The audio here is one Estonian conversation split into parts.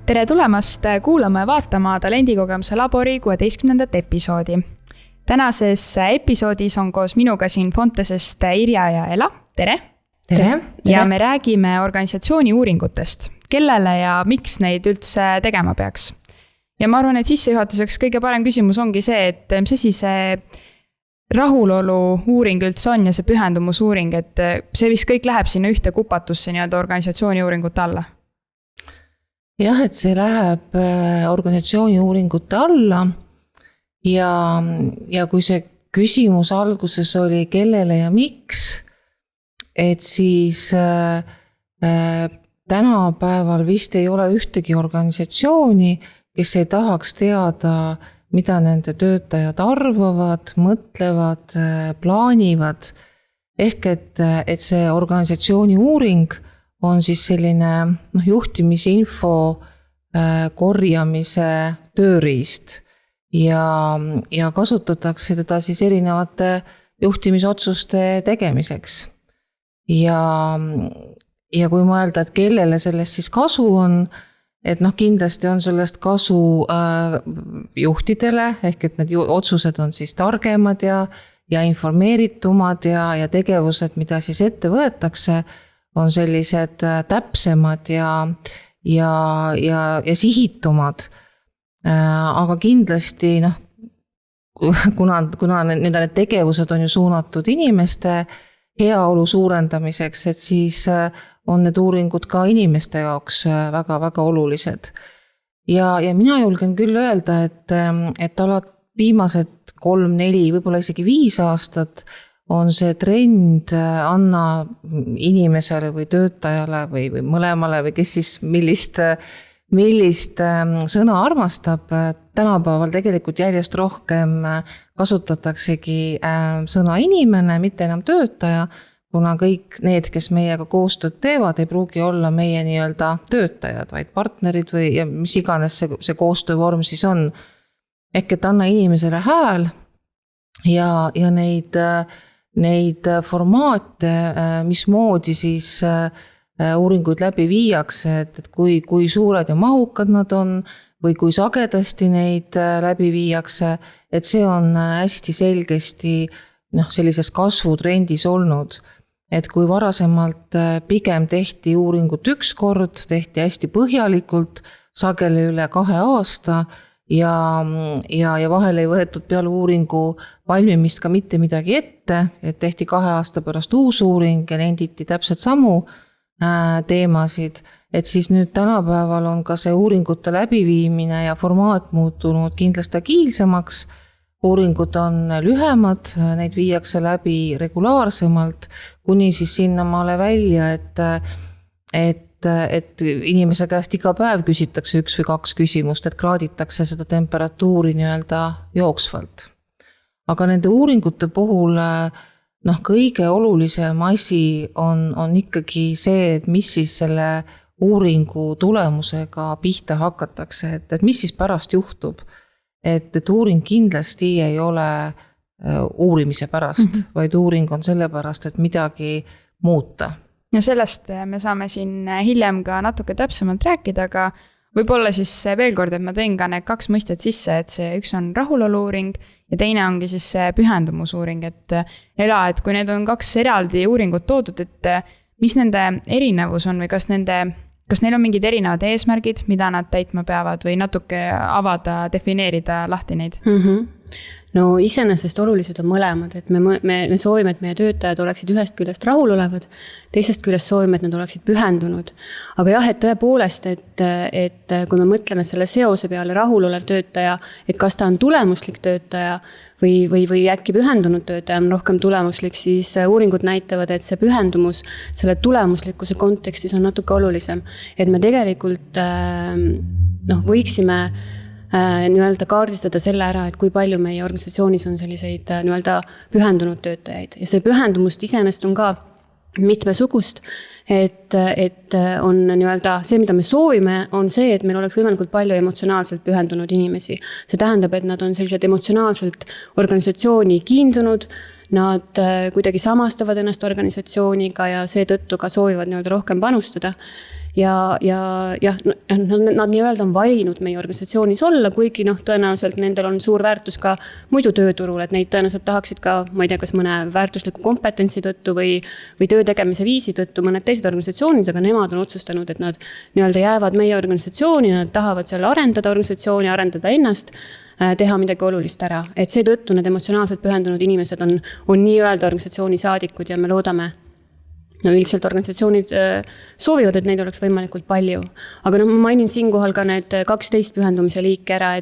Tere tulemast kuulama ja vaatama Talendikogemuse labori 16. episoodi. Tänases episoodis on koos minuga siin Fontesest Irja ja Ela. Tere! Tere! Ja me räägime organisatsiooni uuringutest. Kellele ja miks neid üldse tegema peaks? Ja ma arvan, et sissejuhatuseks kõige parem küsimus ongi see, et mis asi see rahulolu uuring üldse on ja see pühendumusuuring, et see vist kõik läheb sinna ühte kupatusse nii-öelda organisatsiooni uuringute alla? Jah, et see läheb organisatsiooni uuringute alla ja kui see küsimus alguses oli kellele ja miks, et siis tänapäeval vist ei ole ühtegi organisatsiooni, kes ei tahaks teada, mida nende töötajad arvavad, mõtlevad, plaanivad. Ehk et see organisatsiooni uuring on siis selline juhtimisinfo korjamise tööriist ja kasutatakse teda siis erinevate juhtimisotsuste tegemiseks. Ja kui mõelda, et kellele sellest siis kasu on, et kindlasti on sellest kasu juhtidele, ehk et need otsused on siis targemad ja informeeritumad ja tegevused, mida siis ette võetakse, on sellised täpsemad ja sihitumad. Aga kindlasti, kuna need tegevused on ju suunatud inimeste heaolu suurendamiseks, et siis on need uuringud ka inimeste jaoks väga-väga olulised. Ja mina julgen küll öelda, et viimased 3, 4, võib-olla isegi 5 aastat on see trend anna inimesele või töötajale või mõlemale või kes siis millist sõna armastab. Tänapäeval tegelikult järjest rohkem kasutataksegi sõna inimene, mitte enam töötaja, kuna kõik need, kes meiega koostööd teevad, ei pruugi olla meie nii-öelda töötajad, vaid partnerid või ja mis iganes see koostöövorm siis on. Ehk et anna inimesele hääl ja neid formaate, mismoodi siis uuringuid läbi viiakse, et kui suured ja mahukad nad on või kui sagedasti neid läbi viiakse, et see on hästi selgesti sellises kasvutrendis olnud. Et kui varasemalt pigem tehti uuringut üks kord, tehti hästi põhjalikult, sageli üle 2 aasta, ja vahel ei võetud peale uuringu valmimist ka mitte midagi ette, et tehti 2 aasta pärast uus uuring ja nenditi täpselt samu teemasid, et siis nüüd tänapäeval on ka see uuringute läbiviimine ja formaat muutunud kindlasti agiilsemaks. Uuringud on lühemad, neid viiakse läbi regulaarsemalt, kuni siis sinnamaale välja, et inimese käest iga päev küsitakse 1 või 2 küsimust, et kraaditakse seda temperatuuri nii-öelda jooksvalt. Aga nende uuringute puhul kõige olulisem asi on ikkagi see, et mis siis selle uuringu tulemusega pihta hakatakse, et mis siis pärast juhtub. Et uuring kindlasti ei ole uurimise pärast, vaid uuring on selle pärast, et midagi muuta. Ja sellest me saame siin hiljem ka natuke täpsemalt rääkida, aga võib-olla siis veel kord, et ma tõin ka need 2 mõistet sisse, et see üks on rahulolu-uuring ja teine ongi siis see pühendumusuuring, et Ela, et kui need on 2 eraldi uuringut toodud, et mis nende erinevus on või kas neil on mingid erinevad eesmärgid, mida nad täitma peavad või natuke avada, defineerida lahti neid? No iseenesest olulised on mõlemad, et me soovime, et meie töötajad oleksid ühest küljest rahulolevad, teisest küljest soovime, et nad oleksid pühendunud. Aga jah, et tõepoolest, et kui me mõtleme selle seose peale rahulolev töötaja, et kas ta on tulemuslik töötaja või äkki pühendunud töötaja on rohkem tulemuslik, siis uuringud näitavad, et see pühendumus selle tulemuslikkuse kontekstis on natuke olulisem. Et me tegelikult võiksime nii-öelda kaardistada selle ära, et kui palju meie organisatsioonis on selliseid nii-öelda pühendunud töötajaid. Ja see pühendumust iseenesest on ka mitmesugust, et on nii-öelda see, mida me soovime, on see, et meil oleks võimalikult palju emotsionaalselt pühendunud inimesi. See tähendab, et nad on sellised emotsionaalselt organisatsiooni kiindunud, nad kuidagi samastavad ennast organisatsiooniga ja seetõttu ka soovivad nii-öelda rohkem panustada. Nad nii-öelda on valinud meie organisatsioonis olla, kuigi tõenäoliselt nendel on suur väärtus ka muidu tööturul, et neid tõenäoliselt tahaksid ka, ma ei tea, kas mõne väärtusliku kompetentsi tõttu või töö tegemise viisi tõttu mõned teised organisatsioonid, aga nemad on otsustanud, et nad nii-öelda jäävad meie organisatsiooni, nad tahavad seal arendada organisatsiooni, arendada ennast, teha midagi olulist ära. Et seetõttu need emotsionaalselt pühendunud inimesed on nii-öelda organisatsiooni saadikud ja me loodame, üldiselt organisatsioonid soovivad, et neid oleks võimalikult palju. Aga ma mainin siinkohal ka need 12 pühendumise liike ära,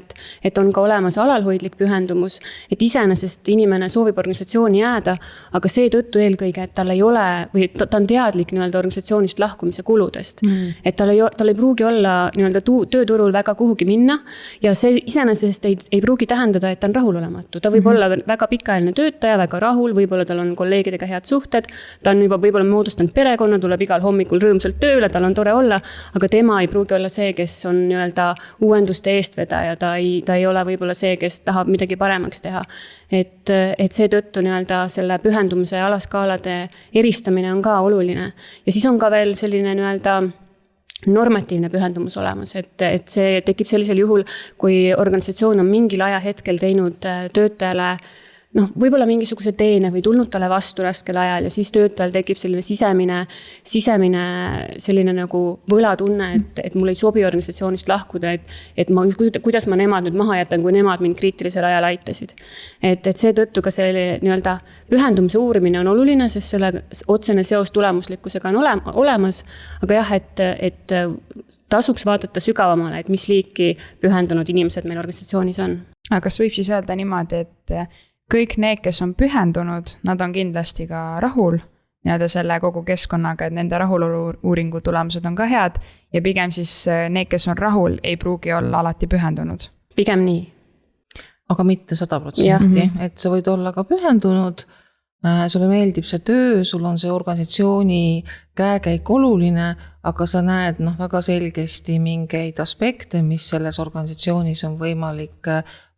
et on ka olemas alalhoidlik pühendumus, et iseenesest inimene soovib organisatsiooni jääda, aga seetõttu eelkõige, et tal ei ole, või ta on teadlik nii-öelda organisatsioonist lahkumise kuludest. Et tal ei pruugi olla nii-öelda tööturul väga kuhugi minna ja see iseenesest ei pruugi tähendada, et ta on rahulolematu. Ta võib olla väga pikaajaline töötaja, väga rahul, võib-olla tal on kolleegidega head suhted, ta on juba võib-olla moodustanud perekonna, tuleb igal hommikul rõõmsalt tööle, tal on tore olla, aga tema ei pruugi olla see, kes on nii-öelda uuenduste eestvedaja, ta ei ole võib-olla see, kes tahab midagi paremaks teha. Et seetõttu nii-öelda selle pühendumise alaskaalade eristamine on ka oluline. Ja siis on ka veel selline nii-öelda normatiivne pühendumus olemas, et see tekib sellisel juhul, kui organisatsioon on mingil ajahetkel teinud töötajale võib-olla mingisuguse teene või tulnud talle vastu raskel ajal ja siis töötajal tekib selline sisemine selline nagu võlatunne, et mul ei sobi organisatsioonist lahkuda, et kuidas ma nemad nüüd maha jätan, kui nemad mind kriitilisel ajal aitasid. Et seetõttu ka selle nii-öelda pühendumise uurimine on oluline, sest selle otsene seos tulemuslikkusega on olemas, aga jah, et tasuks vaadata sügavamale, et mis liiki pühendunud inimesed meil organisatsioonis on. Aga kas võib siis öelda niimoodi, et kõik need, kes on pühendunud, nad on kindlasti ka rahul nii-öelda selle kogu keskkonnaga, et nende rahulolu uuringu tulemused on ka head ja pigem siis need, kes on rahul, ei pruugi olla alati pühendunud. Pigem nii. Aga mitte 100%, et sa võid olla ka pühendunud, sulle meeldib see töö, sul on see organisatsiooni käekäik oluline, aga sa näed väga selgesti mingeid aspekte, mis selles organisatsioonis on võimalik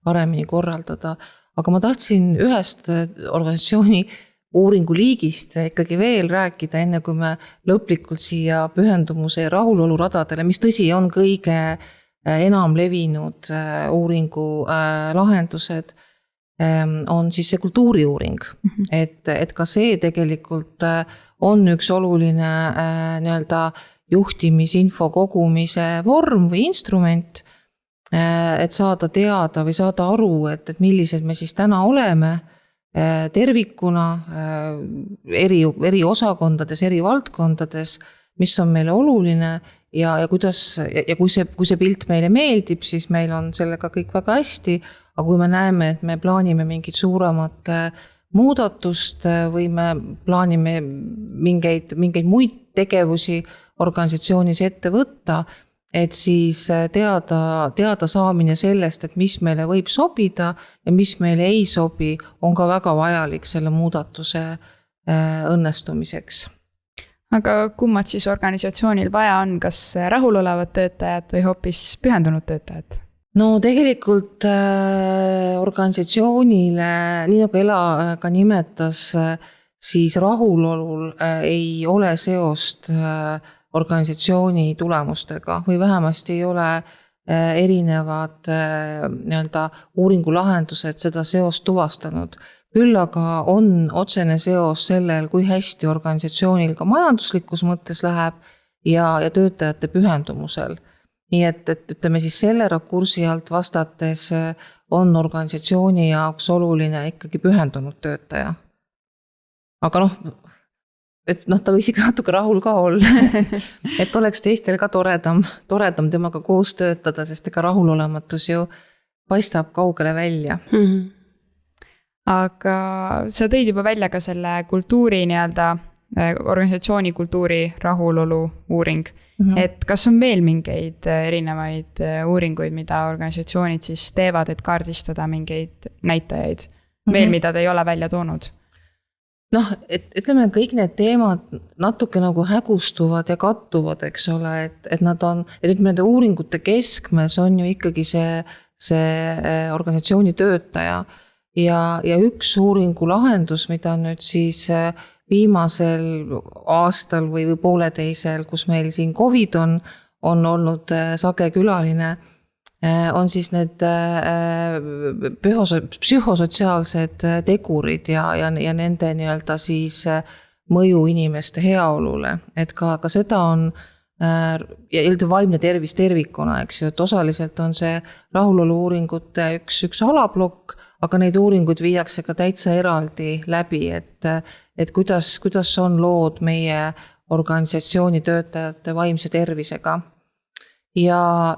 paremini korraldada. Aga ma tahtsin ühest organisatsiooni uuringu liigist ikkagi veel rääkida, enne kui me lõplikult siia pühendumuse ja rahulolu radadele, mis tõsi on kõige enam levinud uuringu lahendused, on siis see kultuuriuuring. Et ka see tegelikult on üks oluline nii-öelda juhtimisinfo kogumise vorm või instrument, et saada teada või saada aru, et millised me siis täna oleme tervikuna eri osakondades, eri valdkondades, mis on meile oluline ja kuidas, ja kui see pilt meile meeldib, siis meil on sellega kõik väga hästi, aga kui me näeme, et me plaanime mingit suuremat muudatust või me plaanime mingeid muid tegevusi organisatsioonis ette võtta, et siis teada saamine sellest, et mis meile võib sobida ja mis meile ei sobi, on ka väga vajalik selle muudatuse õnnestumiseks. Aga kummad siis organisatsioonil vaja on, kas rahulolevad töötajad või hoopis pühendunud töötajad? No tegelikult organisatsioonile, nii nagu Ela ka nimetas, siis rahulolul ei ole seost organisatsiooni tulemustega või vähemasti ei ole erinevad nii-öelda uuringulahendused seda seost tuvastanud. Küll aga on otsene seos sellel, kui hästi organisatsioonil ka majanduslikus mõttes läheb ja töötajate pühendumusel. Nii et ütleme siis selle rakursi alt vastates on organisatsiooni jaoks oluline ikkagi pühendunud töötaja. Aga ta võis ikka natuke rahul ka olla, et oleks teistel ka toredam temaga koos töötada, sest ega rahulolematus ju paistab kaugele välja. Aga sa tõid juba välja ka selle kultuuri nii-öelda, organisatsiooni kultuuri rahulolu uuring, et kas on veel mingeid erinevaid uuringuid, mida organisatsioonid siis teevad, et kaardistada mingeid näitajaid, veel mida te ei ole välja toonud? Ütleme, kõik need teemad natuke nagu hägustuvad ja kattuvad, eks ole, et nad on, et ütleme, nende uuringute keskmes on ju ikkagi see organisatsiooni töötaja ja üks uuringu lahendus, mida nüüd siis viimasel aastal või pooleteisel, kus meil siin Covid on olnud sage külaline, on siis need psühhosotsiaalsed tegurid ja nende nii-öelda siis mõju inimeste heaolule, et ka seda on ja vaimne tervis tervikuna, eks ju, et osaliselt on see rahulolu-uuringute üks alablokk, aga neid uuringuid viiakse ka täitsa eraldi läbi, et kuidas on lood meie organisatsiooni töötajate vaimse tervisega. Ja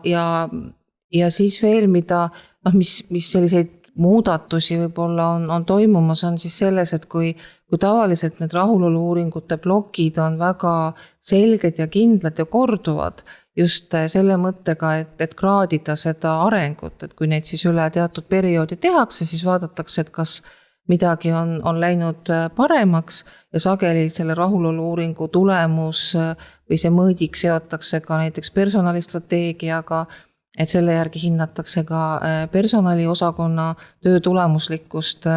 siis veel, mis selliseid muudatusi võib-olla on toimumas, on siis selles, et kui tavaliselt need rahulolu-uuringute plokid on väga selged ja kindlad ja korduvad just selle mõttega, et kraadida seda arengut, et kui neid siis üle teatud perioodi tehakse, siis vaadatakse, et kas midagi on läinud paremaks ja sageli selle rahulolu-uuringu tulemus või see mõõdik seotakse ka näiteks personalistrateegiaga, et selle järgi hinnatakse ka personaliosakonna töö tulemuslikkust.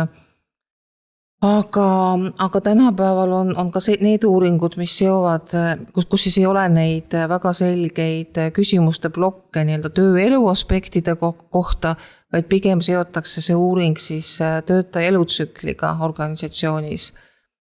Aga tänapäeval on ka need uuringud, mis seovad, kus siis ei ole neid väga selgeid küsimuste blokke nii-öelda tööelu aspektide kohta, vaid pigem seotakse see uuring siis töötaja elutsükliga organisatsioonis.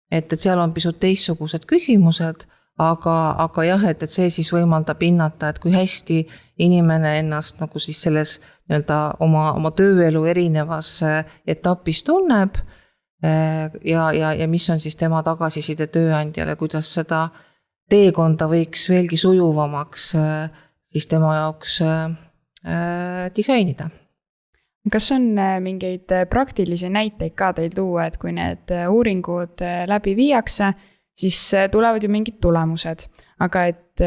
Et seal on pisut teistsugused küsimused, aga jah, et see siis võimaldab hinnata, et kui hästi inimene ennast nagu siis selles nii-öelda oma tööelu erinevas etapis tunneb ja mis on siis tema tagasiside tööandjale, kuidas seda teekonda võiks veelgi sujuvamaks siis tema jaoks disainida. Kas on mingeid praktilisi näiteid ka teil tuua, et kui need uuringud läbi viiakse, siis tulevad ju mingid tulemused, aga et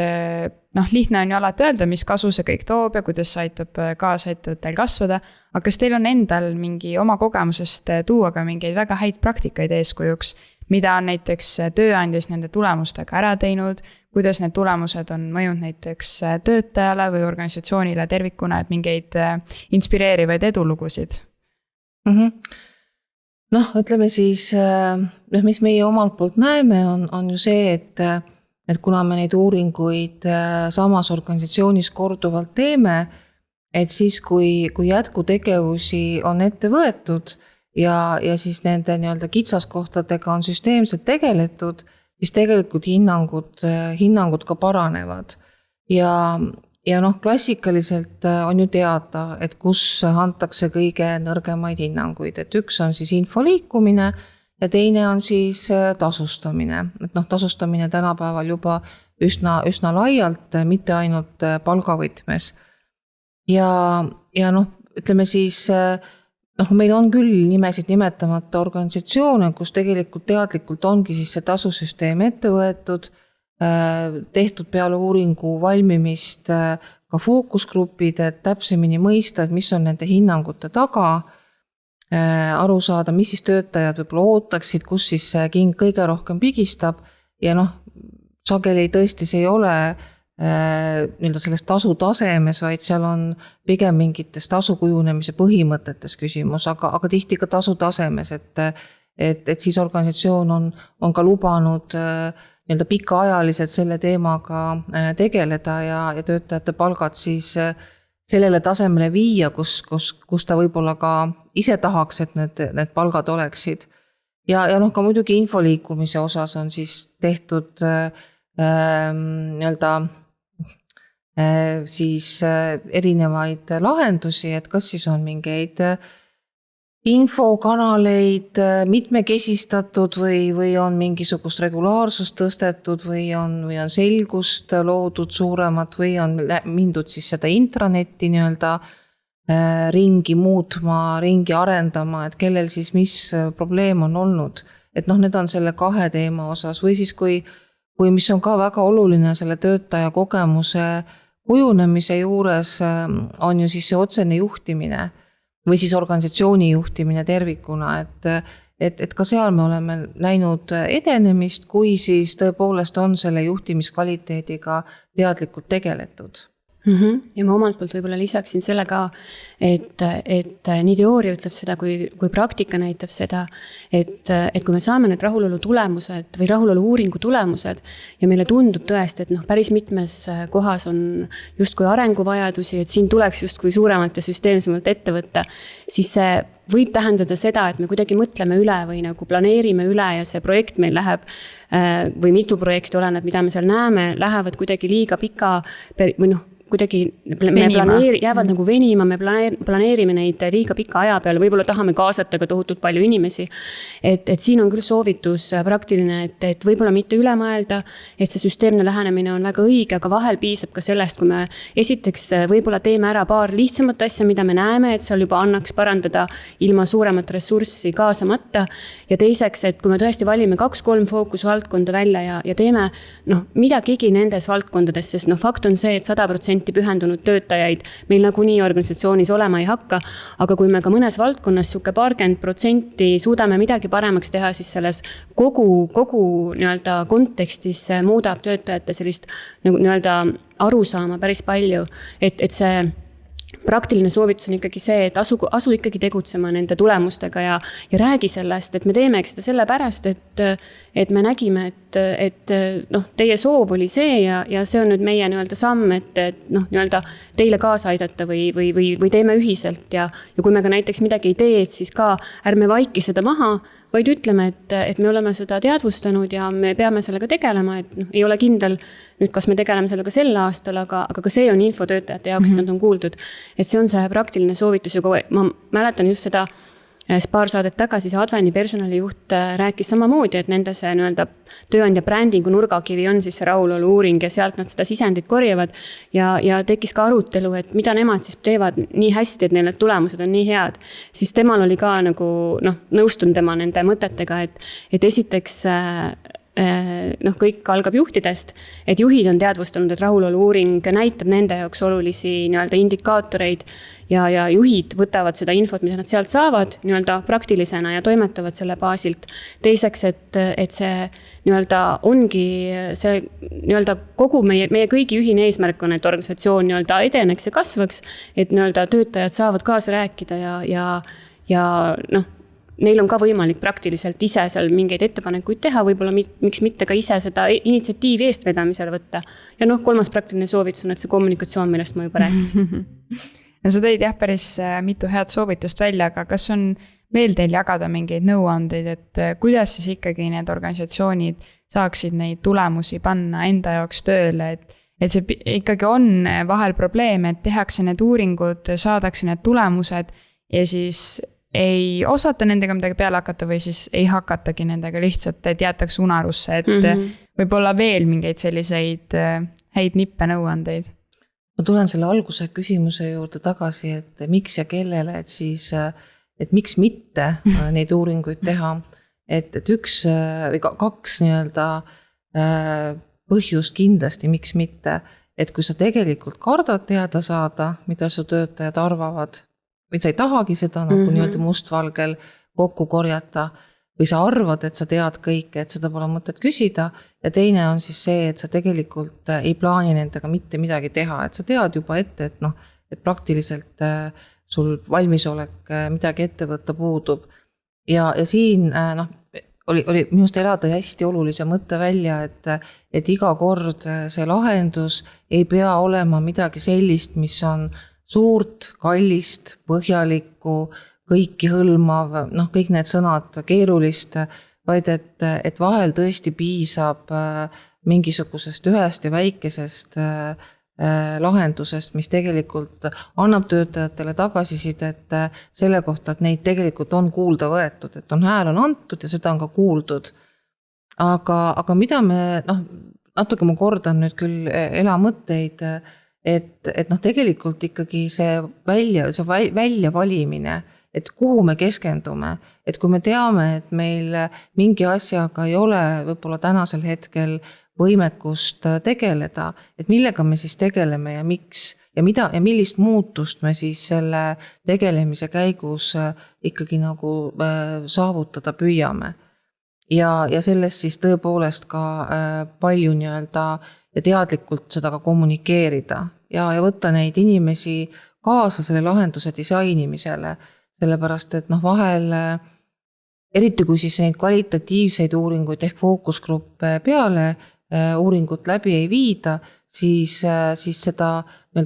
lihtne on ju alati öelda, mis kasu see kõik toob ja kuidas see aitab kaasa ettevõttel kasvada, aga kas teil on endal mingi oma kogemusest tuua ka mingeid väga häid praktikaid eeskujuks, mida on näiteks tööandjas nende tulemustega ära teinud, kuidas need tulemused on mõjunud näiteks töötajale või organisatsioonile tervikuna, et mingeid inspireerivaid edulugusid? Ütleme siis, mis meie omalt poolt näeme, on ju see, et kuna me neid uuringuid samas organisatsioonis korduvalt teeme, et siis kui jätkutegevusi on ette võetud ja siis nende nii-öelda kitsaskohtadega on süsteemselt tegeletud, siis tegelikult hinnangud ka paranevad. Ja klassikaliselt on ju teada, et kus antakse kõige nõrgemaid hinnanguid, et üks on siis info liikumine ja teine on siis tasustamine. Et tasustamine tänapäeval juba üsna laialt, mitte ainult palgavõtmes. Ja ütleme siis, meil on küll nimesid nimetamata organisatsioone, kus tegelikult teadlikult ongi siis see tasusüsteem ette võetud, tehtud peale uuringu valmimist ka fookusgrupid, et täpsemini mõista, et mis on nende hinnangute taga, aru saada, mis siis töötajad võib-olla ootaksid, kus siis king kõige rohkem pigistab ja sageli tõesti see ei ole nii-öelda selles tasu tasemes, vaid seal on pigem mingites tasu kujunemise põhimõtetes küsimus, aga tihti ka tasu tasemes, et siis organisatsioon on ka lubanud nii-öelda pikaajaliselt selle teemaga tegeleda ja töötajate palgad siis sellele tasemele viia, kus ta võib-olla ka ise tahaks, et need palgad oleksid. Ja ka muidugi info liikumise osas on siis tehtud nii-öelda siis erinevaid lahendusi, et kas siis on mingeid infokanaleid mitmekesistatud või on mingisugust regulaarsust tõstetud või on selgust loodud suuremat või on mindud siis seda intranetti nii-öelda ringi muutma, ringi arendama, et kellel siis mis probleem on olnud. Et need on selle 2 teema osas või siis kui mis on ka väga oluline selle töötaja kogemuse kujunemise juures, on ju siis see otsene juhtimine või siis organisatsiooni juhtimine tervikuna, et ka seal me oleme näinud edenemist, kui siis tõepoolest on selle juhtimiskvaliteediga teadlikult tegeletud. Ja ma omalt poolt võib-olla lisaksin selle ka, et nii teooria ütleb seda, kui praktika näitab seda, et kui me saame need rahulolu tulemused või rahulolu uuringu tulemused ja meile tundub tõesti, et päris mitmes kohas on justkui arenguvajadusi, et siin tuleks justkui suuremalt ja süsteemsemalt ette võtta, siis see võib tähendada seda, et me kuidagi mõtleme üle või nagu planeerime üle ja see projekt meil läheb või mitu projekti oleneb, mida me seal näeme, lähevad kuidagi liiga pika või kuidagi jäävad nagu venima, me planeerime neid liiga pika aja peale, võib-olla tahame kaasata ka tohutult palju inimesi. Et siin on küll soovitus praktiline, et võib-olla mitte üle mõelda, et see süsteemne lähenemine on väga õige, aga vahel piisab ka sellest, kui me esiteks võib-olla teeme ära paar lihtsamat asja, mida me näeme, et seal juba annaks parandada ilma suuremat ressurssi kaasamata. Ja teiseks, et kui me tõesti valime 2-3 fookusvaldkonda välja ja teeme midagigi nendes valdkondades, sest fakt on see, et 100% pühendunud töötajaid meil nagunii organisatsioonis olema ei hakka, aga kui me ka mõnes valdkonnas siuke 20% suudame midagi paremaks teha, siis selles kogu nii-öelda kontekstis muudab töötajate sellist nii-öelda arusaama päris palju, et see praktiline soovitus on ikkagi see, et asu ikkagi tegutsema nende tulemustega ja räägi sellest, et me teemegi seda sellepärast, et me nägime, et teie soov oli see ja see on nüüd meie nii-öelda samm, et nii-öelda teile kaasa aidata või teeme ühiselt ja kui me ka näiteks midagi ei tee, siis ka ärme vaiki seda maha, vaid ütleme, et me oleme seda teadvustanud ja me peame sellega tegelema, et ei ole kindel nüüd, kas me tegeleme sellega sel aastal, aga ka see on info töötajate jaoks, et nad on kuuldud. Et see on see praktiline soovitus ja kui ma mäletan just seda paar saadet tagasi, see Adveni personalijuht rääkis samamoodi, et nende see nii-öelda tööandja brändingu nurgakivi on siis see rahulolu uuring ja sealt nad seda sisendit korjavad ja tekkis ka arutelu, et mida nemad siis teevad nii hästi, et neil need tulemused on nii head. Siis temal oli ka nagu nõustun tema nende mõtetega, et esiteks kõik algab juhtidest, et juhid on teadvustanud, et rahulolu uuring näitab nende jaoks olulisi nii-öelda indikaatoreid ja juhid võtavad seda infot, mida nad sealt saavad nii-öelda praktilisena ja toimetavad selle baasilt. Teiseks, et see nii-öelda ongi see nii-öelda kogu meie kõigi ühine eesmärk on, et organisatsioon nii-öelda edeneks ja kasvaks, et nii-öelda töötajad saavad kaasa rääkida ja neil on ka võimalik praktiliselt ise seal mingeid ettepanekuid teha, võib-olla miks mitte ka ise seda initsiatiivi eestvedamisele võtta. Ja kolmas praktiline soovitus on, et see kommunikatsioon, millest ma juba rääkisin. No sa tõid päris mitu head soovitust välja, aga kas on veel teil jagada mingeid nõuandeid, et kuidas siis ikkagi need organisatsioonid saaksid neid tulemusi panna enda jaoks tööle, et see ikkagi on vahel probleem, et tehakse need uuringud, saadakse need tulemused ja siis ei osata nendega midagi peale hakata või siis ei hakatagi nendega lihtsalt, et jäetakse unarusse, et võib-olla veel mingeid selliseid häid nippe nõuandeid. Ma tulen selle alguse küsimuse juurde tagasi, et miks ja kellele, et miks mitte neid uuringuid teha, et üks või kaks nii-öelda põhjust kindlasti, miks mitte, et kui sa tegelikult kardad teada saada, mida su töötajad arvavad, või sa ei tahagi seda nagu nii-öelda mustvalgel kokku korjata või sa arvad, et sa tead kõike, et seda pole mõtet küsida ja teine on siis see, et sa tegelikult ei plaani nendega mitte midagi teha, et sa tead juba ette, et praktiliselt sul valmisolek midagi ette võtta puudub ja siin oli minust elada hästi olulise mõtte välja, et iga kord see lahendus ei pea olema midagi sellist, mis on suurt, kallist, põhjalikku, kõiki hõlmav, kõik need sõnad keerulist, vaid et vahel tõesti piisab mingisugusest ühest ja väikesest lahendusest, mis tegelikult annab töötajatele tagasisidet selle kohta, et neid tegelikult on kuulda võetud, et hääl on antud ja seda on ka kuuldud. Aga mida me, natuke ma kordan nüüd küll elamõtteid, et tegelikult ikkagi see väljavalimine, et kuhu me keskendume, et kui me teame, et meil mingi asjaga ei ole võib-olla tänasel hetkel võimekust tegeleda, et millega me siis tegeleme ja miks ja millist muutust me siis selle tegelemise käigus ikkagi nagu saavutada püüame. Ja sellest siis tõepoolest ka palju nii-öelda ja teadlikult seda ka kommunikeerida ja võtta neid inimesi kaasa selle lahenduse disainimisele, sellepärast et vahel eriti kui siis neid kvalitatiivseid uuringuid ehk fookusgruppe peale uuringut läbi ei viida, siis seda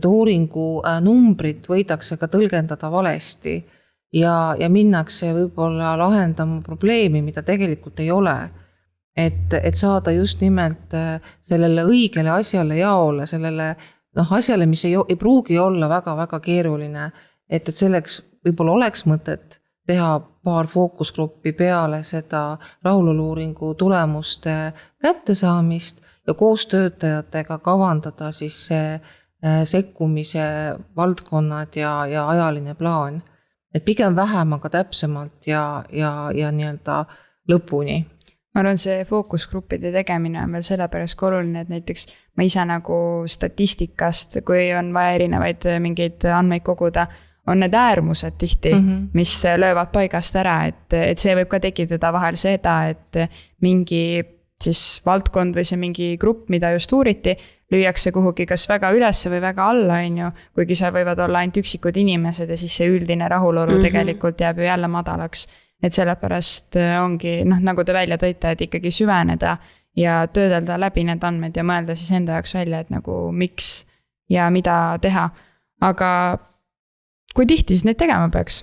uuringu numbrit võidakse ka tõlgendada valesti ja minnakse võib-olla lahendama probleemi, mida tegelikult ei ole. Et saada just nimelt sellele õigele asjale jaole, sellele asjale, mis ei pruugi olla väga-väga keeruline, et selleks võib-olla oleks mõtet teha paar fookusgruppi peale seda rahulolu-uuringu tulemuste kättesaamist ja koos töötajatega kavandada siis see sekkumise valdkonnad ja ajaline plaan. Et pigem vähem, aga täpsemalt ja nii-öelda lõpuni. Ma arvan, see fookusgruppide tegemine on veel sellepärast ka oluline, et näiteks ma ise nagu statistikast, kui on vaja erinevaid mingeid andmeid koguda, on need äärmused tihti, mis löövad paigast ära, et see võib ka tekitada vahel seda, et mingi siis valdkond või see mingi grupp, mida just uuriti, lüüakse kuhugi kas väga üles või väga alla, kuigi seal võivad olla ainult üksikud inimesed ja siis see üldine rahulolu tegelikult jääb ju jälle madalaks. Et sellepärast ongi, nagu te välja tõite, et ikkagi süveneda ja töödelda läbi need andmed ja mõelda siis enda jaoks välja, et nagu miks ja mida teha. Aga kui tihti siis neid tegema peaks?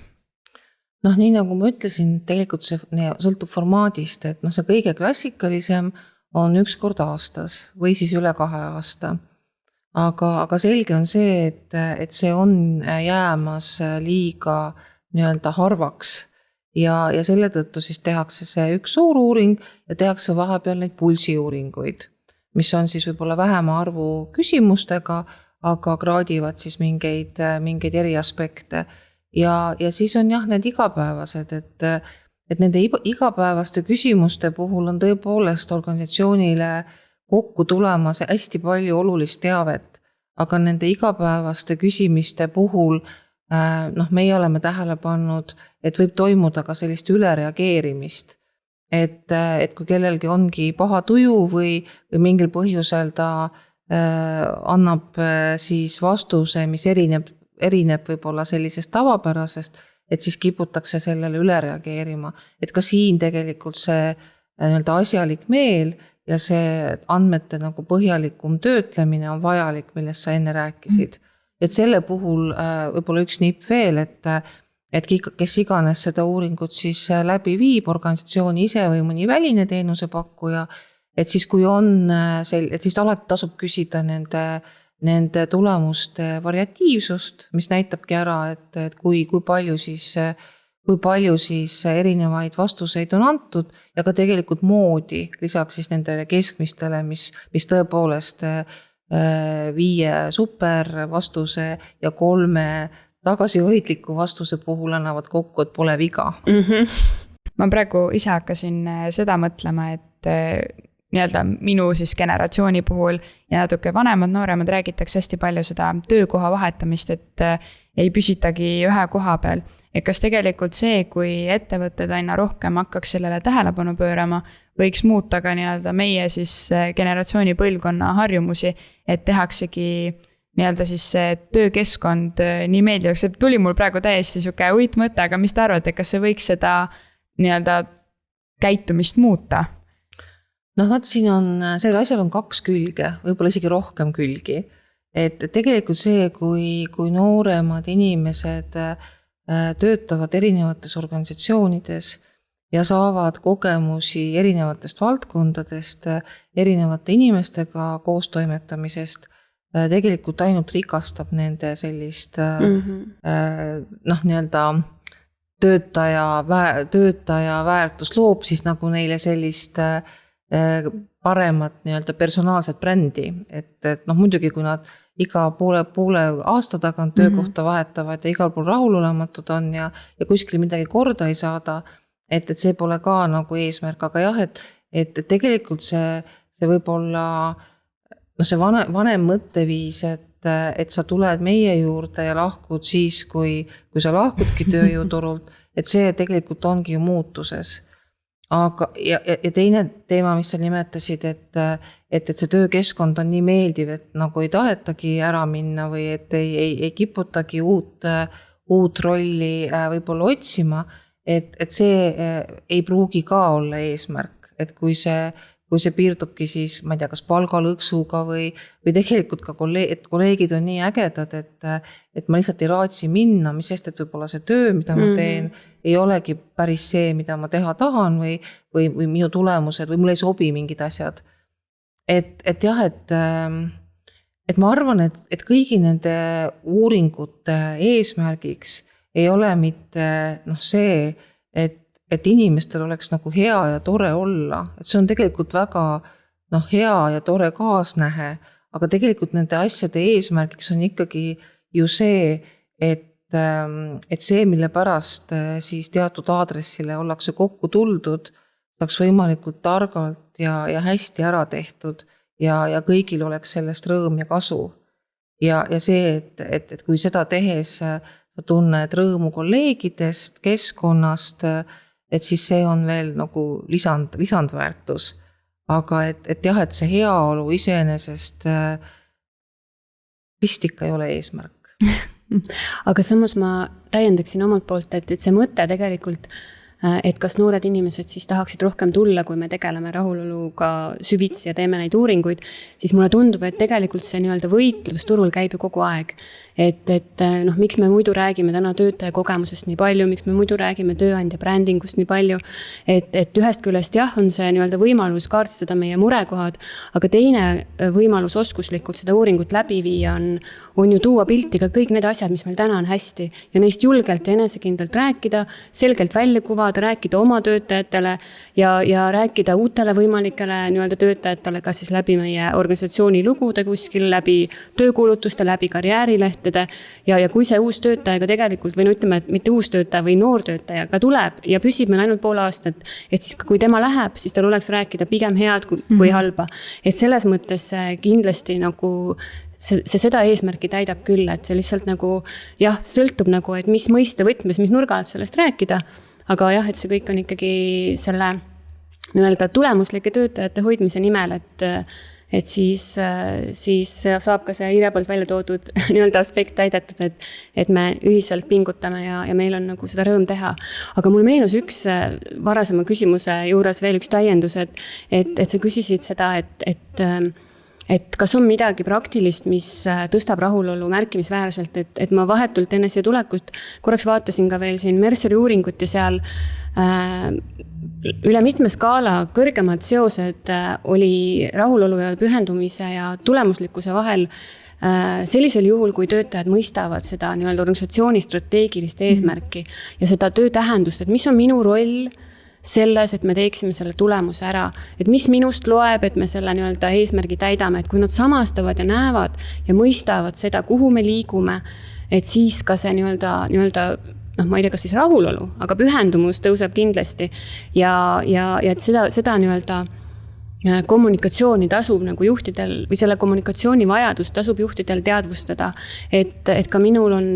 Nii nagu ma ütlesin, tegelikult see sõltub formaadist, et see kõige klassikalisem on 1 kord aastas või siis üle 2 aasta. Aga selge on see, et see on jäämas liiga nii-öelda harvaks ja selle tõttu siis tehakse see üks suur uuring ja tehakse vahepeal neid pulsiuuringuid, mis on siis võib-olla vähema arvu küsimustega, aga kraadivad siis mingeid eri aspekte. Ja siis on need igapäevased, et nende igapäevaste küsimuste puhul on tõepoolest organisatsioonile kokku tulemas hästi palju olulist teavet, aga nende igapäevaste küsimiste puhul meie oleme tähele pannud, et võib toimuda ka sellist ülereageerimist. Et kui kellelgi ongi paha tuju või mingil põhjusel ta annab siis vastuse, mis erineb võib-olla sellisest tavapärasest, et siis kiputakse sellele üle reageerima. Et ka siin tegelikult see asjalik meel ja see andmete nagu põhjalikum töötlemine on vajalik, millest sa enne rääkisid. Et selle puhul võib-olla üks nipp veel, et kes iganes seda uuringut siis läbi viib, organisatsiooni ise või mõni väline teenusepakkuja, et siis kui on et siis alati tasub küsida nende tulemuste variatiivsust, mis näitabki ära, et kui palju siis erinevaid vastuseid on antud ja ka tegelikult moodi lisaks siis nendele keskmistele, mis tõepoolest 5 super vastuse ja 3 tagasihoidliku vastuse puhul annavad kokku, et pole viga. Ma praegu ise hakkasin seda mõtlema, et nii-öelda minu siis generatsiooni puhul ja natuke vanemad, nooremad räägitakse hästi palju seda töökoha vahetamist, et ei püsitagi ühe koha peal. Et kas tegelikult see, kui ettevõtted aina rohkem hakkaks sellele tähelepanu pöörama, võiks muuta ka nii-öelda meie siis generatsiooni põlvkonna harjumusi, et tehaksegi nii-öelda siis see töökeskkond nii meeldivaks. See tuli mul praegu täiesti siuke uitmõte, aga mis te arvate, kas see võiks seda nii-öelda käitumist muuta? Siin on, sellel asjal on 2 külge, võib-olla isegi rohkem külgi. Et tegelikult see, kui nooremad inimesed töötavad erinevates organisatsioonides ja saavad kogemusi erinevatest valdkondadest, erinevate inimestega koostoimetamisest, tegelikult ainult rikastab nende sellist nii-öelda töötaja väärtus, loob siis nagu neile sellist paremat nii-öelda personaalset brändi, et muidugi kui nad iga poole aasta tagant töökohta vahetavad ja igal pool rahulolematud on ja kuskil midagi korda ei saada, et see pole ka nagu eesmärk, aga jah, et tegelikult see võib olla see vanem mõtteviis, et sa tuled meie juurde ja lahkud siis, kui sa lahkudki tööjõuturult, et see tegelikult ongi ju muutuses. aga ja teine teema, mis sa nimetasid, et see töökeskkond on nii meeldiv, et nagu ei tahetagi ära minna või et ei kiputagi uut rolli võib-olla otsima, et see ei pruugi ka olla eesmärk, et kui see piirdubki siis, ma ei tea, kas palgalõksuga või tegelikult ka kolleegid on nii ägedad, et ma lihtsalt ei raatsi minna, mis sest, et võib-olla see töö, mida ma teen, ei olegi päris see, mida ma teha tahan või minu tulemused või mulle ei sobi mingid asjad. Et jah, et ma arvan, et kõigi nende uuringute eesmärgiks ei ole mitte see, et inimestel oleks nagu hea ja tore olla, et see on tegelikult väga hea ja tore kaasnähe, aga tegelikult nende asjade eesmärgiks on ikkagi ju see, et see, mille pärast siis teatud aadressile ollakse kokku tuldud, saaks võimalikult targalt ja hästi ära tehtud ja kõigil oleks sellest rõõm ja kasu. Ja see, et kui seda tehes sa tunned rõõmu kolleegidest, keskkonnast, et siis see on veel nagu lisandväärtus. Aga et jah, et see heaolu iseenesest vist ikka ei ole eesmärk. Aga samas ma täiendaksin omalt poolt, et see mõte tegelikult, et kas noored inimesed siis tahaksid rohkem tulla, kui me tegeleme rahuloluga süvitsi ja teeme neid uuringuid, siis mulle tundub, et tegelikult see nii-öelda võitlus turul käib ju kogu aeg. Et miks me muidu räägime täna töötaja kogemusest nii palju, miks me muidu räägime tööandja brändingust nii palju, et ühest küljest jah, on see nii-öelda võimalus kaardistada meie murekohad, aga teine võimalus oskuslikult seda uuringut läbi viia on ju tuua pilti ka kõik need asjad, mis meil täna on hästi ja neist julgelt ja enesekindlalt rääkida, selgelt välja kuvada, rääkida oma töötajatele ja rääkida uutele võimalikele nii-öelda töötajatele, kas siis läbi meie organisatsiooni lugude kuskil, läbi töökuulutuste, läbi karjäärilehtede ja kui see uus töötaja ka tegelikult, või no ütleme, et mitte uus töötaja või noor töötaja ka tuleb ja püsib meil ainult pool aastat, et siis kui tema läheb, siis tal oleks rääkida pigem head kui halba. Et selles mõttes kindlasti nagu see seda eesmärki täidab küll, et see lihtsalt nagu jah, sõltub nagu, et mis mõiste võtmes, mis nurga alt sellest rääkida, aga jah, et see kõik on ikkagi selle nii-öelda tulemuslike töötajate hoidmise nimel, et siis saab ka see Irja poolt välja toodud nii-öelda aspekt täidetud, et me ühiselt pingutame ja meil on nagu seda rõõm teha. Aga mul meenus üks varasema küsimuse juures veel üks täiendus, et sa küsisid seda, et kas on midagi praktilist, mis tõstab rahulolu märkimisväärselt, et ma vahetult enne siia tulekut korraks vaatasin ka veel siin Merceri uuringut ja seal üle mitme skaala kõrgemad seosed oli rahulolu ja pühendumise ja tulemuslikkuse vahel sellisel juhul, kui töötajad mõistavad seda nii-öelda organisatsiooni strateegilist eesmärki ja seda töö tähendust, et mis on minu roll selles, et me teeksime selle tulemuse ära, et mis minust loeb, et me selle nii-öelda eesmärgi täidame, et kui nad samastavad ja näevad ja mõistavad seda, kuhu me liigume, et siis ka see nii-öelda ma ei tea, kas siis rahulolu, aga pühendumus tõuseb kindlasti ja et seda nii-öelda kommunikatsiooni tasub nagu juhtidel või selle kommunikatsiooni vajadust tasub juhtidel teadvustada, et ka minul on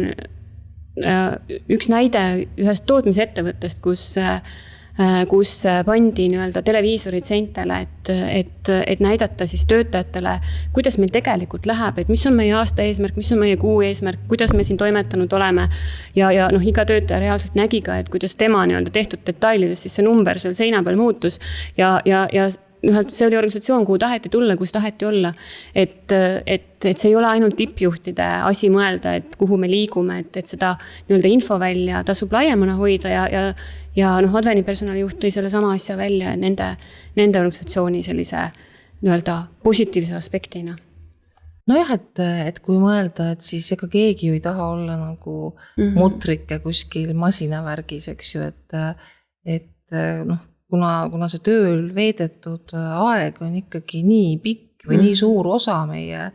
üks näide ühest tootmisettevõttest, kus pandi nii-öelda televiisorid seintele, et näidata siis töötajatele, kuidas meil tegelikult läheb, et mis on meie aasta eesmärk, mis on meie kuu eesmärk, kuidas me siin toimetanud oleme ja iga töötaja reaalselt nägi ka, et kuidas tema nii-öelda tehtud detailides siis see number seal seina peal muutus ja see oli organisatsioon, kuhu taheti tulla, kus taheti olla, et see ei ole ainult tippjuhtide asi mõelda, et kuhu me liigume, et seda nii-öelda infovälja tasub laiemana hoida ja Adveni personalijuht tõi selle sama asja välja nende organisatsiooni sellise nii-öelda positiivse aspektina. Nojah, et kui mõelda, et siis ega keegi ju ei taha olla nagu mutrike kuskil masinavärgis, eks ju, et kuna see tööl veedetud aeg on ikkagi nii pikk või nii suur osa meie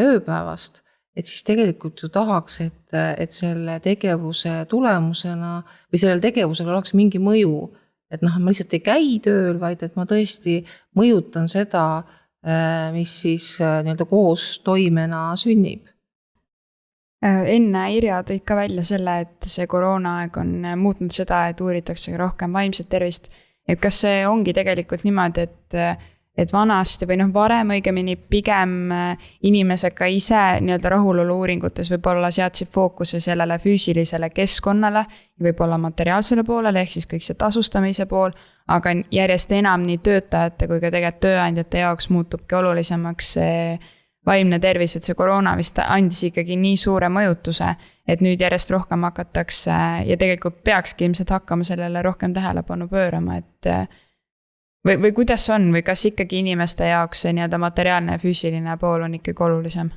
ööpäevast, et siis tegelikult ju tahaks, et selle tegevuse tulemusena või sellel tegevusel oleks mingi mõju, et ma lihtsalt ei käi tööl, vaid et ma tõesti mõjutan seda, mis siis nii-öelda koos toimena sünnib. Enne Irja tõid ka välja selle, et see koroonaaeg on muutnud seda, et uuritakse rohkem vaimset tervist. et kas see ongi tegelikult niimoodi, et vanasti või varem õigemini pigem inimesed ka ise nii-öelda rahulolu uuringutes võib-olla seadsid fookuse sellele füüsilisele keskkonnale ja võib-olla materiaalsele poolele, ehk siis kõik see tasustamise pool, aga järjest enam nii töötajate kui ka tegelikult tööandjate jaoks muutubki olulisemaks see vaimne tervis, et see koroona vist andis ikkagi nii suure mõjutuse, et nüüd järjest rohkem hakatakse ja tegelikult peakski ilmselt hakkama sellele rohkem tähelepanu pöörama, et või kuidas on või kas ikkagi inimeste jaoks see nii-öelda materiaalne ja füüsiline pool on ikkagi olulisem?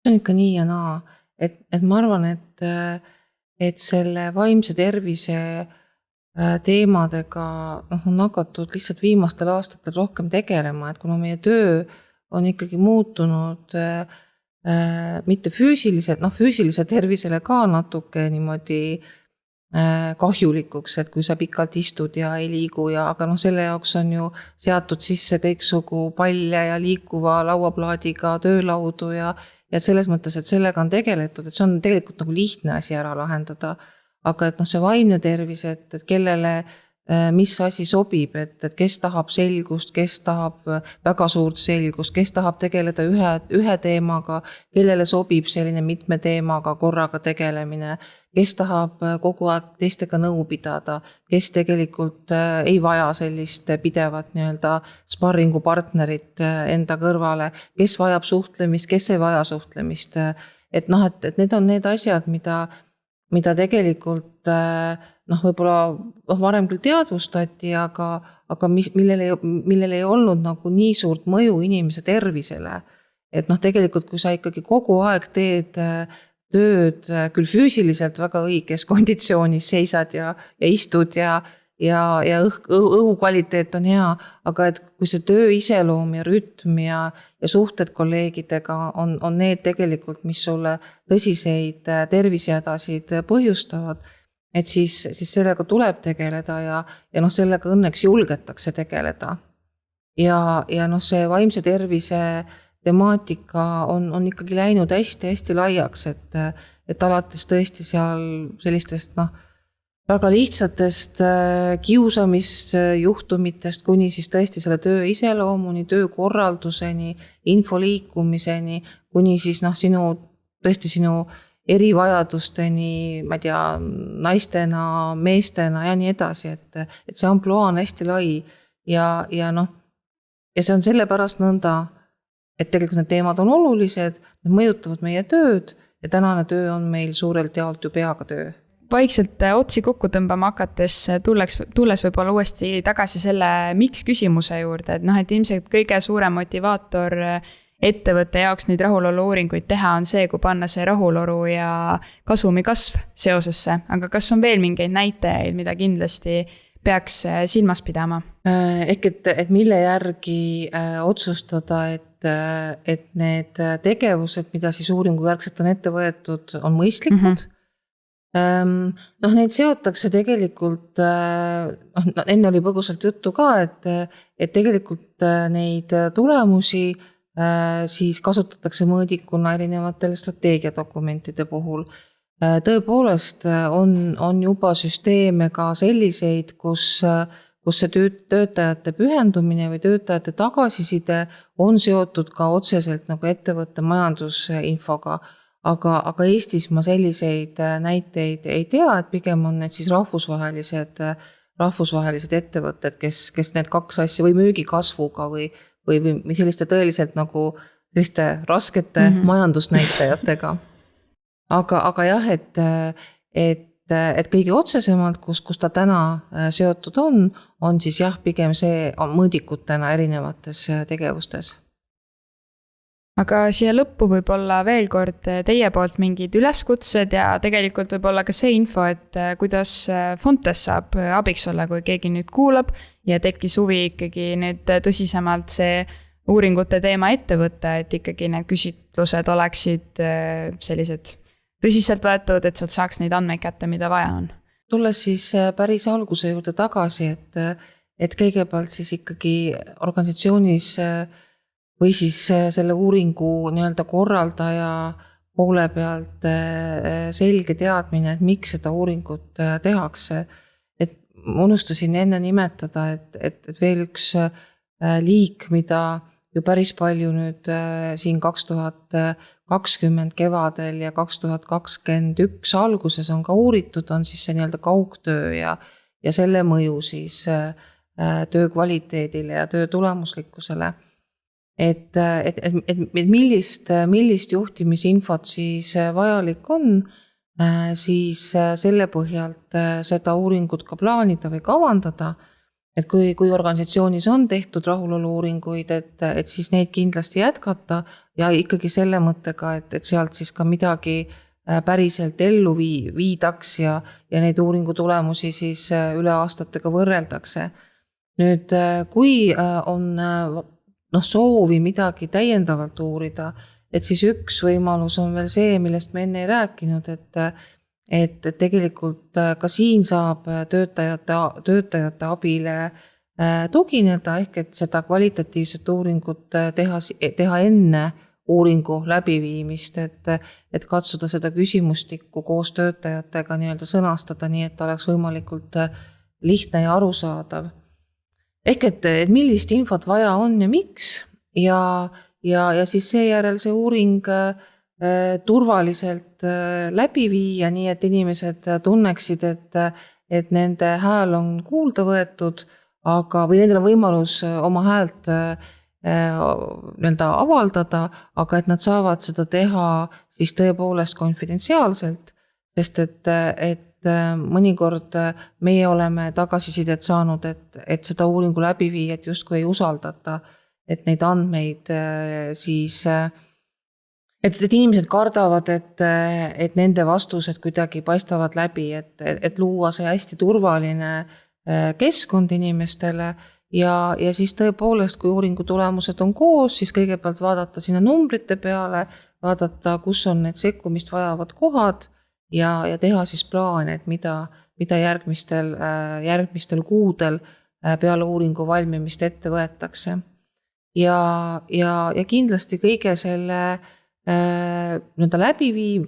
See on ikka nii ja naa, et ma arvan, et selle vaimse tervise teemadega on hakatud lihtsalt viimastel aastatel rohkem tegelema, et kuna meie töö on ikkagi muutunud mitte füüsiliselt, füüsilise tervisele ka natuke niimoodi kahjulikuks, et kui sa pikalt istud ja ei liigu aga selle jaoks on ju seatud sisse kõiksugu palle ja liikuva lauaplaadiga töölaudu ja selles mõttes, et sellega on tegeletud, et see on tegelikult nagu lihtne asi ära lahendada, aga et see vaimne tervis, et kellele mis asi sobib, et kes tahab selgust, kes tahab väga suurt selgust, kes tahab tegeleda ühe teemaga, kellele sobib selline mitme teemaga korraga tegelemine, kes tahab kogu aeg teistega nõu pidada, kes tegelikult ei vaja sellist pidevat nii-öelda sparringupartnerit enda kõrvale, kes vajab suhtlemist, kes ei vaja suhtlemist. Et need on need asjad, mida tegelikult võib-olla varem küll teadvustati, aga millel ei olnud nagu nii suurt mõju inimese tervisele. Et tegelikult, kui sa ikkagi kogu aeg teed tööd küll füüsiliselt väga õiges konditsioonis, seisad ja istud ja õhu kvaliteet on hea, aga et kui see töö iseloom ja rütm ja suhted kolleegidega on need tegelikult, mis sulle tõsiseid tervisehädasid põhjustavad, et siis sellega tuleb tegeleda ja sellega õnneks julgetakse tegeleda. Ja see vaimse tervise temaatika on ikkagi läinud hästi-hästi laiaks, et alates tõesti seal sellistest väga lihtsatest kiusamisjuhtumitest kuni siis tõesti selle töö iseloomuni, töökorralduseni, info liikumiseni, kuni siis sinu erivajadusteni, ma ei tea, naistena, meestena ja nii edasi, et see ampluaa on hästi lai ja see on sellepärast nõnda, et tegelikult need teemad on olulised, need mõjutavad meie tööd ja tänane töö on meil suurelt jaolt ju peaga töö. Vaikselt otsi kokku tõmbama hakates tulles võib-olla uuesti tagasi selle miks küsimuse juurde, et ilmselt kõige suurem motivaator ettevõtte jaoks neid rahulolu uuringuid teha on see, kui panna see rahulolu ja kasumi kasv seosesse, aga kas on veel mingeid näitajaid, mida kindlasti peaks silmas pidama? Ehk et mille järgi otsustada, et need tegevused, mida siis uuringu järgselt on ette võetud, on mõistlikud. Neid seotakse tegelikult, enne oli põgusalt juttu ka, et tegelikult neid tulemusi siis kasutatakse mõõdikuna erinevatel strateegiadokumentide puhul. Tõepoolest on juba süsteeme ka selliseid, kus see töötajate pühendumine või töötajate tagasiside on seotud ka otseselt nagu ettevõtte majandusinfoga, aga Eestis ma selliseid näiteid ei tea, et pigem on need siis rahvusvahelised ettevõtted, kes need kaks asja või müügikasvuga või selliste tõeliselt nagu selliste raskete majandusnäitajatega. Aga jah, et kõige otsesemalt, kus ta täna seotud on siis jah, pigem see on mõõdikutena erinevates tegevustes. Aga siia lõppu võib-olla veel kord teie poolt mingid üleskutsed ja tegelikult võib-olla ka see info, et kuidas Fontes saab abiks olla, kui keegi nüüd kuulab ja tekkis huvi ikkagi nüüd tõsisemalt see uuringute teema ette võtta, et ikkagi need küsitlused oleksid sellised tõsiselt võetud, et sealt saaks neid andmeid kätte, mida vaja on. Tulles siis päris alguse juurde tagasi, et kõigepealt siis ikkagi organisatsioonis või siis selle uuringu nii-öelda korraldaja poole pealt selge teadmine, et miks seda uuringut tehakse. Et unustasin enne nimetada, et veel üks liik, mida ju päris palju nüüd siin 2020 kevadel ja 2021 alguses on ka uuritud, on siis see nii-öelda kaugtöö ja selle mõju siis töö kvaliteedile ja töö tulemuslikkusele. Et millist juhtimisinfot siis vajalik on, siis selle põhjalt seda uuringut ka plaanida või kavandada. Et kui organisatsioonis on tehtud rahulolu uuringuid, et siis neid kindlasti jätkata ja ikkagi selle mõttega, et sealt siis ka midagi päriselt ellu viidaks ja neid uuringu tulemusi siis üle aastatega võrreldakse. Nüüd, kui on soovi midagi täiendavalt uurida, et siis üks võimalus on veel see, millest me enne ei rääkinud, et tegelikult ka siin saab töötajate abile tugineda, ehk et seda kvalitatiivset uuringut teha enne uuringu läbiviimist, et katsuda seda küsimustikku koos töötajatega nii-öelda sõnastada, nii et ta oleks võimalikult lihtne ja arusaadav. Ehk et millist infot vaja on ja miks ja siis seejärel see uuring turvaliselt läbi viia, nii et inimesed tunneksid, et nende hääl on kuulda võetud, või nendel on võimalus oma häält nii-öelda avaldada, aga et nad saavad seda teha siis tõepoolest konfidentsiaalselt, sest et mõnikord meie oleme tagasisidet saanud, et seda uuringu läbiviijat justkui ei usaldata, et neid andmeid siis, et inimesed kardavad, et nende vastused kuidagi paistavad läbi, et luua see hästi turvaline keskkond inimestele ja siis tõepoolest, kui uuringu tulemused on koos, siis kõigepealt vaadata sinna numbrite peale, vaadata, kus on need sekkumist vajavad kohad ja teha siis plaane, et mida järgmistel kuudel peale uuringu valmimist ette võetakse. Ja kindlasti kõige selle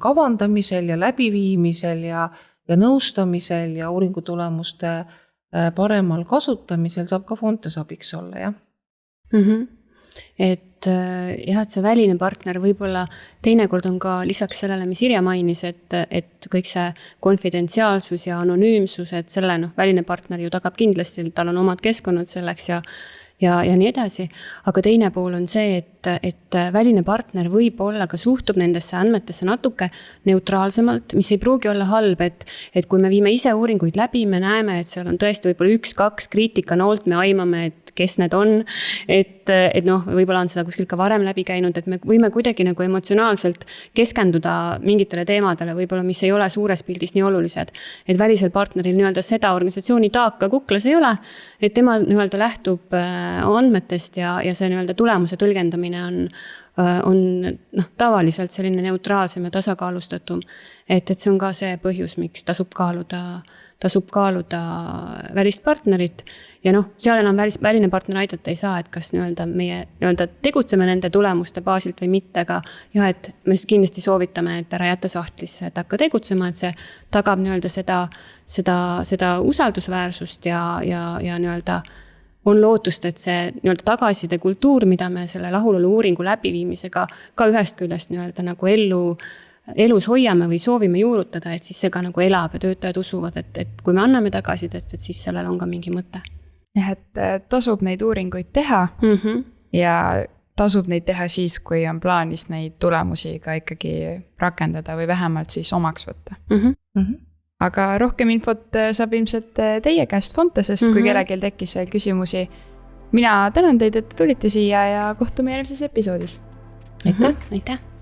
kavandamisel ja läbiviimisel ja nõustamisel ja uuringu tulemuste paremal kasutamisel saab ka Fontes abiks olla, jah. Et see väline partner võib-olla teinekord on ka lisaks sellele, mis Irja mainis, et kõik see konfidentsiaalsus ja anonüümsus, et selle väline partner ju tagab kindlasti, tal on omad keskkonnad selleks ja nii edasi. Aga teine pool on see, et väline partner võib-olla ka suhtub nendesse andmetesse natuke neutraalsemalt, mis ei pruugi olla halb, et kui me viime ise uuringuid läbi, me näeme, et seal on tõesti võib-olla 1-2 kriitikanoolt, me aimame, et kes need on, et võib-olla on seda kuskil ka varem läbi käinud, et me võime kuidagi nagu emotsionaalselt keskenduda mingitele teemadele, võib-olla mis ei ole suures pildis nii olulised. Et välisel partneril nii-öelda seda organisatsiooni taaka kuklas ei ole, et tema nii-öelda lähtub andmetest ja see nii-öelda tulemuse tõlgendamine on tavaliselt selline neutraalsem ja tasakaalustatum. Et see on ka see põhjus, miks tasub kaaluda välist partnerit ja seal enam väline partner aidata ei saa, et kas meie tegutseme nende tulemuste baasilt või mitte, aga et me kindlasti soovitame, et ära jätta sahtlisse, et hakka tegutsema, et see tagab seda usaldusväärsust ja on lootust, et see tagasiside kultuur, mida me selle rahulolu uuringu läbiviimisega ka ühest küljest nagu elus hoiame või soovime juurutada, et siis see ka nagu elab ja töötajad usuvad, et kui me anname tagasisidet, et siis sellel on ka mingi mõte. Jah, et tasub neid uuringuid teha ja tasub neid teha siis, kui on plaanis neid tulemusi ka ikkagi rakendada või vähemalt siis omaks võtta. Aga rohkem infot saab ilmselt teie käest Fontesest, kui kellelgi tekkis veel küsimusi. Mina tänan teid, et tulite siia ja kohtume järgmises episoodis. Aitäh!